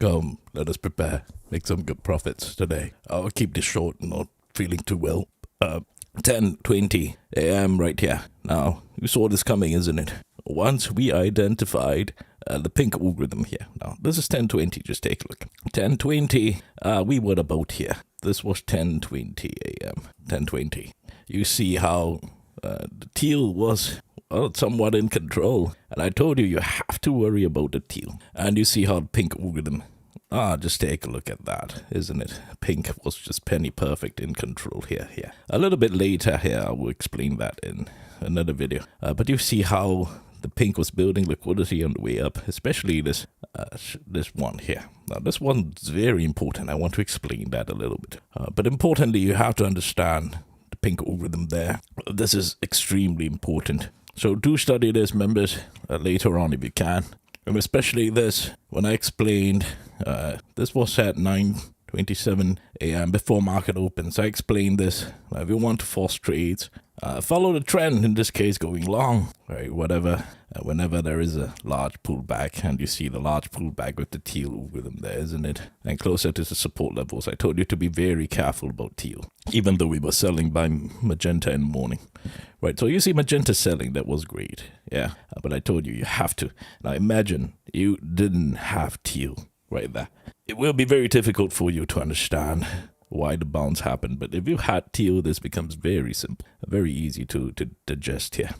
Come, let us prepare. Make some good profits today. I'll keep this short, not feeling too well. 10:20 a.m. right here. Now, you saw this coming, isn't it? Once we identified the pink algorithm here. Now, this is 10:20, just take a look. 10:20, we were about here. This was 10:20 a.m. 10:20. You see how the teal was somewhat in control. And I told you, you have to worry about the teal. And you see how the pink algorithm, just take a look at that, isn't it? Pink was just penny perfect in control here. A little bit later here, I will explain that in another video. But you see how the pink was building liquidity on the way up, especially this one here. Now, this one's very important. I want to explain that a little bit. But importantly, you have to understand the pink algorithm there. This is extremely important. So do study this, members, later on if you can. And especially this, when I explained, this was at 9:27 a.m. before market opens. I explained this. If you want to force trades, follow the trend, in this case going long, right? Whenever there is a large pullback, and you see the large pullback with the teal algorithm there, isn't it? And closer to the support levels, I told you to be very careful about teal, even though we were selling by magenta in the morning. Right, so you see magenta selling, that was great, yeah. But I told you, you have to. Now imagine you didn't have teal right there. It will be very difficult for you to understand why the bounce happened. But if you had teal, this becomes very simple, very easy to digest here.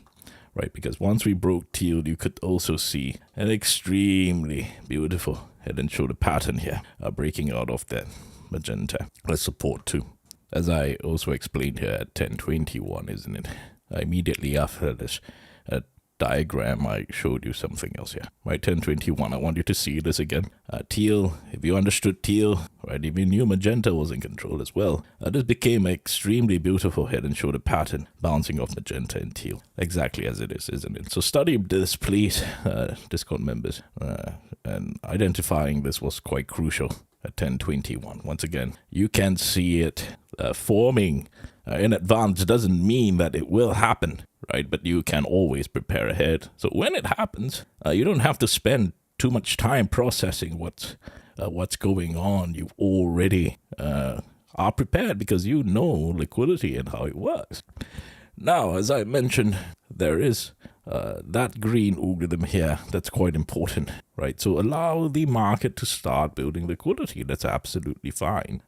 Right, because once we broke teal, you could also see an extremely beautiful head and shoulder pattern here, breaking out of that magenta. Let's support too. As I also explained here at 10:21, isn't it? Immediately after this diagram, I showed you something else here. Right, 10:21, I want you to see this again. Teal, if you understood teal, right, if you knew magenta was in control as well, this became an extremely beautiful head and shoulder pattern, bouncing off magenta and teal, exactly as it is, isn't it? So study this, please, Discord members, and identifying this was quite crucial at 10:21. Once again, you can see it forming in advance. Doesn't mean that it will happen, right? But you can always prepare ahead. So when it happens, you don't have to spend too much time processing what's going on. You already are prepared because you know liquidity and how it works. Now, as I mentioned, there is that green algorithm here that's quite important, right? So allow the market to start building liquidity. That's absolutely fine.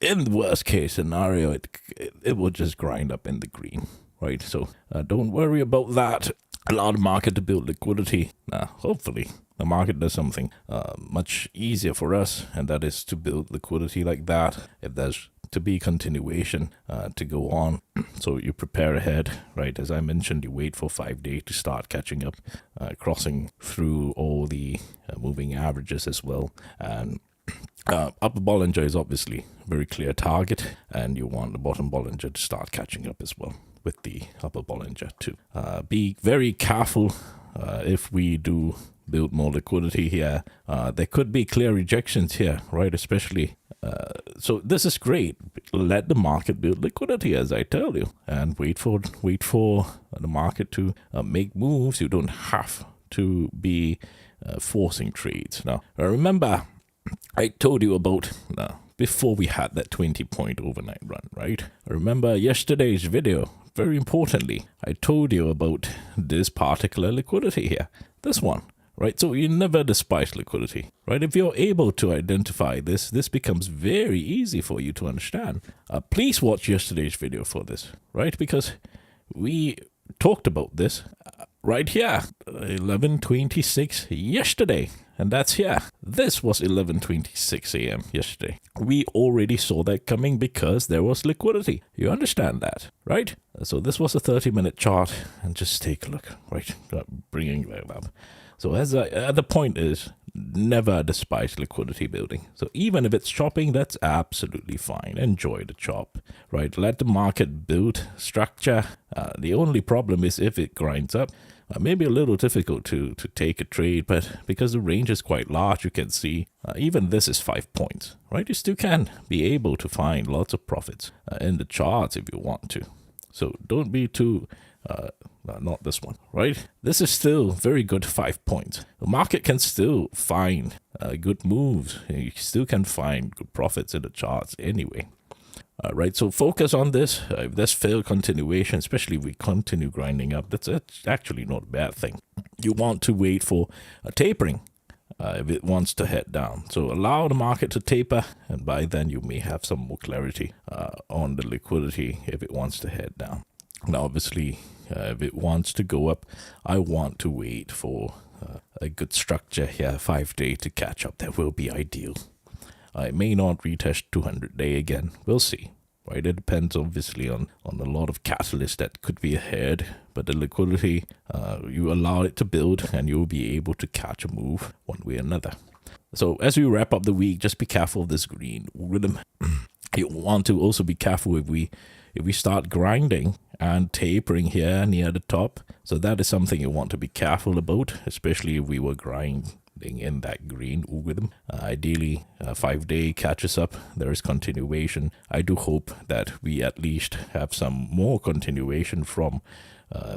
In the worst case scenario, it will just grind up in the green, right? So don't worry about that. Allow the market to build liquidity. Hopefully, the market does something much easier for us, and that is to build liquidity like that. If there's to be continuation to go on, so you prepare ahead, right? As I mentioned, you wait for 5 days to start catching up, crossing through all the moving averages as well. And upper Bollinger is obviously a very clear target, and you want the bottom Bollinger to start catching up as well with the upper Bollinger too. Be very careful if we do build more liquidity here. There could be clear rejections here, right? Especially so this is great. Let the market build liquidity, as I tell you, and wait for the market to make moves. You don't have to be forcing trades. Now, remember, I told you about before we had that 20-point overnight run, right? Remember yesterday's video. Very importantly, I told you about this particular liquidity here, this one. Right, so you never despise liquidity, right? If you're able to identify this becomes very easy for you to understand. Please watch yesterday's video for this, right? Because we talked about this right here, 11:26 yesterday, and that's here. This was 11:26 a.m. yesterday. We already saw that coming because there was liquidity. You understand that, right? So this was a 30-minute chart, and just take a look, right? Bringing that up. So the point is, never despise liquidity building. So even if it's chopping, that's absolutely fine. Enjoy the chop, right? Let the market build structure. The only problem is if it grinds up, maybe a little difficult to take a trade, but because the range is quite large, you can see even this is 5 points, right? You still can be able to find lots of profits in the charts if you want to. So don't be too not this one, right? This is still very good 5 points. The market can still find good moves. You still can find good profits in the charts anyway. Right, so focus on this. If there's failed continuation, especially if we continue grinding up, that's actually not a bad thing. You want to wait for a tapering if it wants to head down. So allow the market to taper, and by then you may have some more clarity on the liquidity if it wants to head down. Now, obviously, if it wants to go up, I want to wait for a good structure here, 5-day to catch up. That will be ideal. I may not retest 200-day again. We'll see. Right? It depends obviously on a lot of catalysts that could be ahead, but the liquidity, you allow it to build and you'll be able to catch a move one way or another. So as we wrap up the week, just be careful of this green rhythm. You want to also be careful if we start grinding and tapering here near the top. So that is something you want to be careful about, especially if we were grinding in that green rhythm. Ideally, 5-day catches up. There is continuation. I do hope that we at least have some more continuation from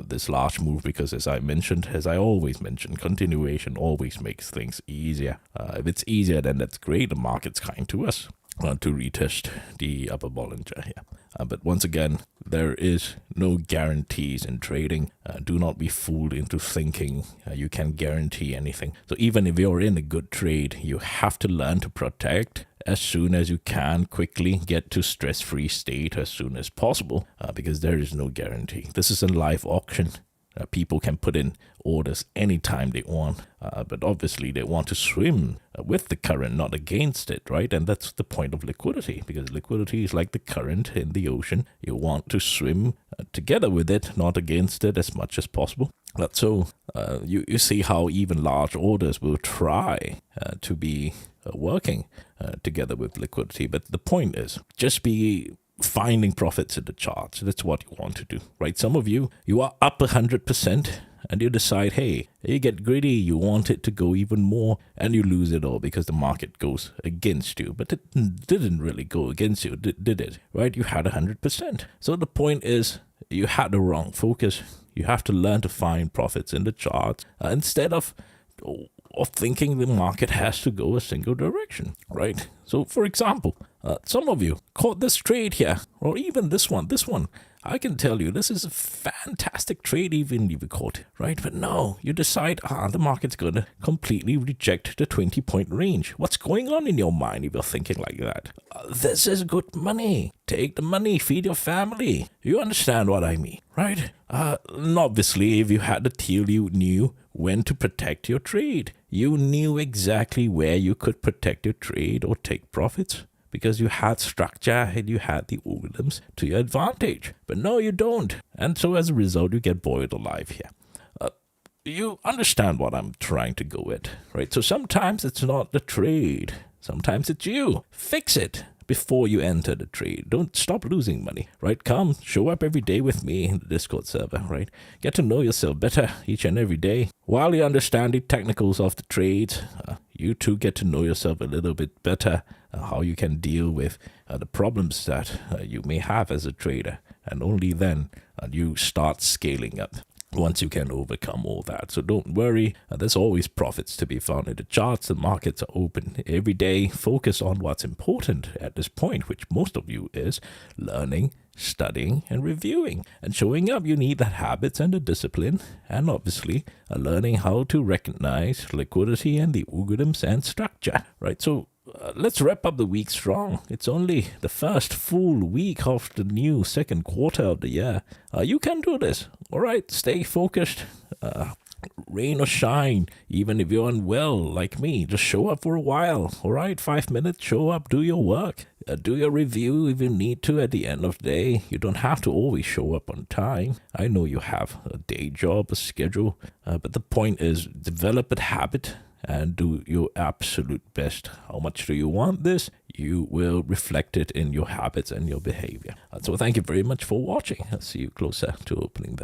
this large move, because as I always mention, continuation always makes things easier. If it's easier, then that's great. The market's kind to us to retest the upper Bollinger here. But once again, there is no guarantees in trading. Do not be fooled into thinking you can guarantee anything. So even if you're in a good trade, you have to learn to protect as soon as you can, quickly get to stress-free state as soon as possible, because there is no guarantee. This is a live auction. People can put in orders anytime they want, but obviously they want to swim with the current, not against it, right? And that's the point of liquidity, because liquidity is like the current in the ocean. You want to swim together with it, not against it as much as possible. So you see how even large orders will try to be working together with liquidity. But the point is, just be finding profits in the charts. That's what you want to do, right? Some of you are up 100% and you decide, hey, you get greedy, you want it to go even more, and you lose it all because the market goes against you. But it didn't really go against you, did it? Right? You had 100%. So the point is, you had the wrong focus. You have to learn to find profits in the charts instead of thinking the market has to go a single direction, right? So, for example, some of you caught this trade here, or even this one. I can tell you, this is a fantastic trade even if you caught it, right? But no, you decide, the market's going to completely reject the 20-point range. What's going on in your mind if you're thinking like that? This is good money. Take the money, feed your family. You understand what I mean, right? And obviously, if you had the deal, you knew when to protect your trade. You knew exactly where you could protect your trade or take profits, because you had structure and you had the algorithms to your advantage. But no, you don't. And so as a result, you get boiled alive here. You understand what I'm trying to go at, right? So sometimes it's not the trade. Sometimes it's you. Fix it before you enter the trade. Don't stop losing money, right? Come, show up every day with me in the Discord server, right? Get to know yourself better each and every day. While you understand the technicals of the trade, you too get to know yourself a little bit better, how you can deal with the problems that you may have as a trader. And only then you start scaling up, once you can overcome all that. So don't worry, there's always profits to be found in the charts. The markets are open every day. Focus on what's important at this point, which most of you is learning, studying, and reviewing. And showing up, you need that habits and the discipline, and obviously learning how to recognize liquidity and the algorithms and structure, right? So let's wrap up the week strong. It's only the first full week of the new second quarter of the year. You can do this. All right, stay focused. Rain or shine, even if you're unwell like me, just show up for a while. All right, 5 minutes, show up, do your work. Do your review if you need to at the end of the day. You don't have to always show up on time. I know you have a day job, a schedule, but the point is develop a habit and do your absolute best. How much do you want this? You will reflect it in your habits and your behavior. So thank you very much for watching. I'll see you closer to opening bell.